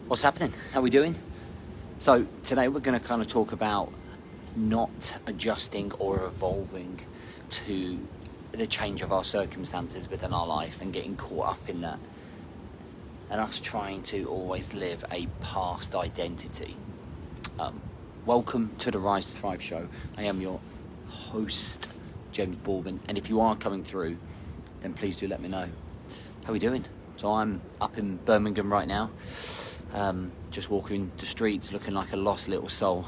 What's happening? How are we doing? So today we're going to kind of talk about not adjusting or evolving to the change of our circumstances within our life and getting caught up in that, and us trying to always live a past identity. Welcome to the Rise to Thrive show. I am your host, James Baldwin, and if you are coming through, then please do let me know. How are we doing? So I'm up in Birmingham right now. Just walking the streets looking like a lost little soul.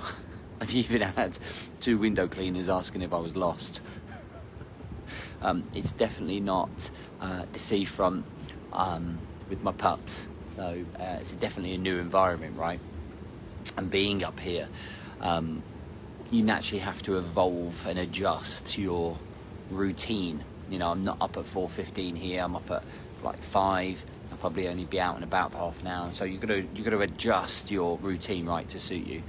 I've even had 2 window cleaners asking if I was lost. It's definitely not the seafront with my pups, so it's definitely a new environment, right? And being up here, you naturally have to evolve and adjust to your routine. You know, I'm not up at 4:15 here, I'm up at like 5. I'll probably only be out and about for half an hour, so you've got to adjust your routine, right, to suit you.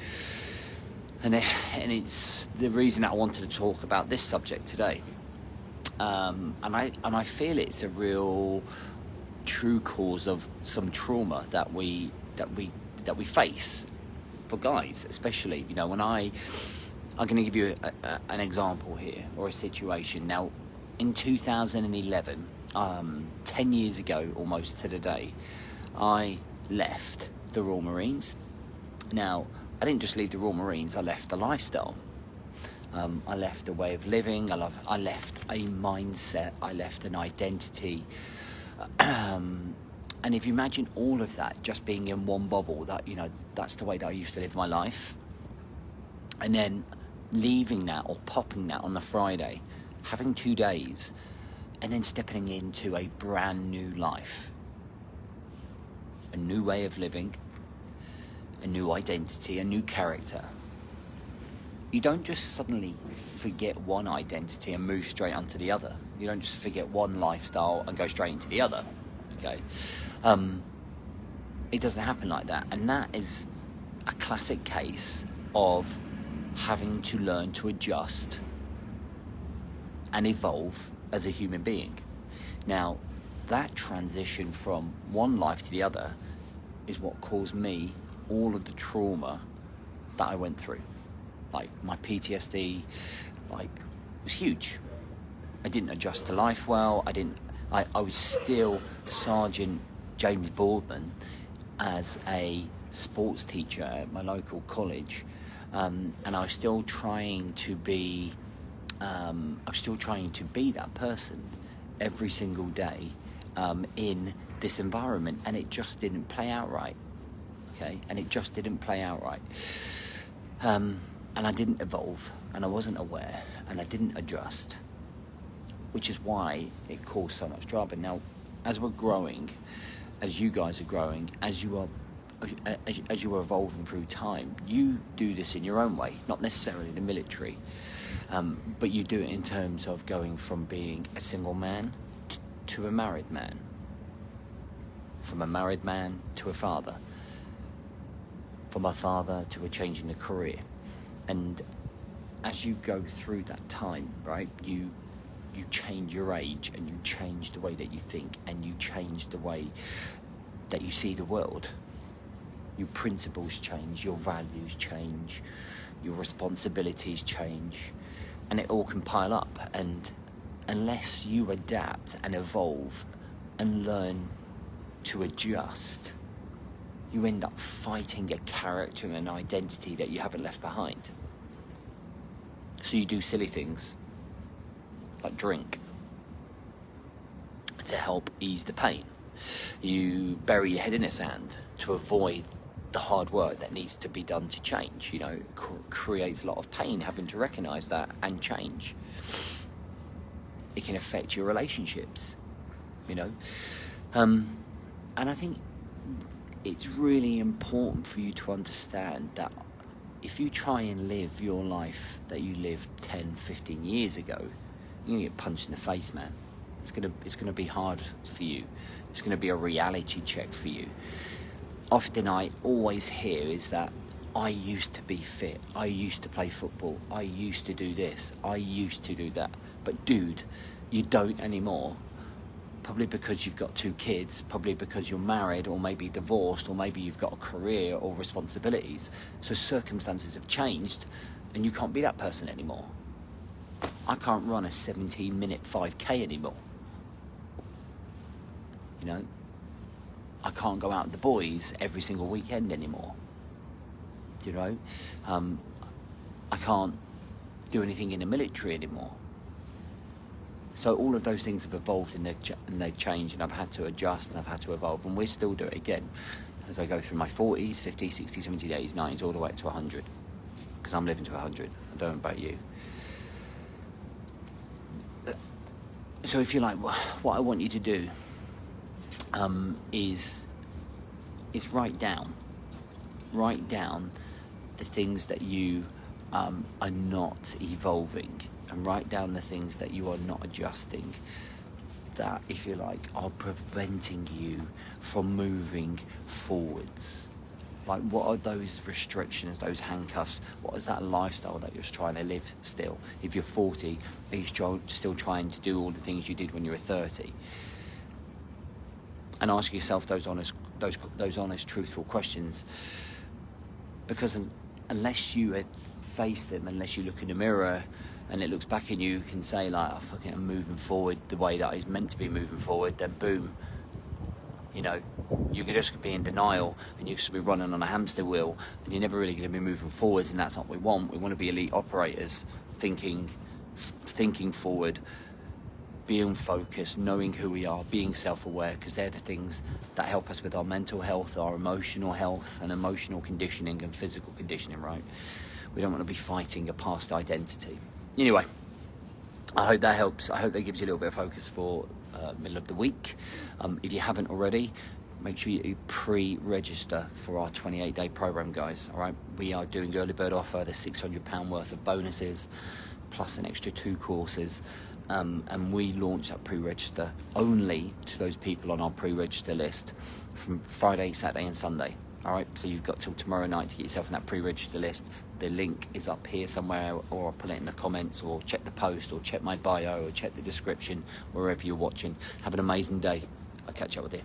And it's the reason that I wanted to talk about this subject today. And I feel it's a real true cause of some trauma that we face, for guys especially. You know, when I'm going to give you an example here, or a situation. Now, in 2011, 10 years ago almost to the day, I left the Royal Marines. Now, I didn't just leave the Royal Marines, I left the lifestyle. I left a way of living, I left a mindset, I left an identity. And if you imagine all of that just being in one bubble, that, you know, that's the way that I used to live my life. And then leaving that, or popping that on the Friday, having 2 days, and then stepping into a brand new life, a new way of living, a new identity, a new character. You don't just suddenly forget one identity and move straight onto the other. You don't just forget one lifestyle and go straight into the other, okay? It doesn't happen like that. And that is a classic case of having to learn to adjust and evolve as a human being. Now, that transition from one life to the other is what caused me all of the trauma that I went through. Like, my PTSD, was huge. I didn't adjust to life well. I was still Sergeant James Baldwin as a sports teacher at my local college, and I was still trying to be that person every single day in this environment, and it just didn't play out right. Okay, and it just didn't play out right. And I didn't evolve, and I wasn't aware, and I didn't adjust, which is why it caused so much drama. Now, as we're growing, as you guys are growing, as you are evolving through time, you do this in your own way, not necessarily the military, but you do it in terms of going from being a single man to a married man, from a married man to a father, from a father to a change in the career. And as you go through that time, right, you change your age, and you change the way that you think, and you change the way that you see the world. Your principles change, your values change, your responsibilities change, and it all can pile up. And unless you adapt and evolve and learn to adjust, you end up fighting a character and an identity that you haven't left behind. So you do silly things like drink to help ease the pain. You bury your head in the sand to avoid the hard work that needs to be done to change. You know, it creates a lot of pain having to recognize that and change. It can affect your relationships, you know. And I think it's really important for you to understand that if you try and live your life that you lived 10, 15 years ago, you're gonna get punched in the face, man. It's gonna be hard for you. It's gonna be a reality check for you. Often I always hear is that I used to be fit, I used to play football, I used to do this, I used to do that. But dude, you don't anymore. probably because you've got 2 kids, probably because you're married, or maybe divorced, or maybe you've got a career or responsibilities. So circumstances have changed and you can't be that person anymore. I can't run a 17-minute 5K anymore. You know, I can't go out with the boys every single weekend anymore. You know, I can't do anything in the military anymore. So all of those things have evolved and they've changed, and I've had to adjust and I've had to evolve, and we're still doing it again as I go through my 40s, 50s, 60s, 70s, 80s, 90s, all the way up to 100, because I'm living to 100. I don't know about you. So if you're like, what I want you to do is write down the things that you are not evolving, and write down the things that you are not adjusting, that, if you like, are preventing you from moving forwards. Like, what are those restrictions, those handcuffs? What is that lifestyle that you're trying to live still? If you're 40, are you still trying to do all the things you did when you were 30? And ask yourself those honest, truthful questions. Because unless you face them, unless you look in the mirror and it looks back and you can say, like, oh, fucking, I'm moving forward the way that I was meant to be moving forward, then boom, you know, you could just be in denial and you could be running on a hamster wheel, and you're never really going to be moving forwards, and that's not what we want. We want to be elite operators, thinking forward, being focused, knowing who we are, being self-aware, because they're the things that help us with our mental health, our emotional health, and emotional conditioning and physical conditioning, right? We don't want to be fighting a past identity. Anyway, I hope that helps. I hope that gives you a little bit of focus for middle of the week. If you haven't already, make sure you pre-register for our 28-day program, guys. All right, we are doing early bird offer. There's £600 worth of bonuses, plus an extra 2 courses. And we launch that pre-register only to those people on our pre-register list from Friday, Saturday and Sunday. All right, so you've got till tomorrow night to get yourself on that pre-register list. The link is up here somewhere, or I'll put it in the comments, or check the post, or check my bio, or check the description, wherever you're watching. Have an amazing day. I'll catch up with you.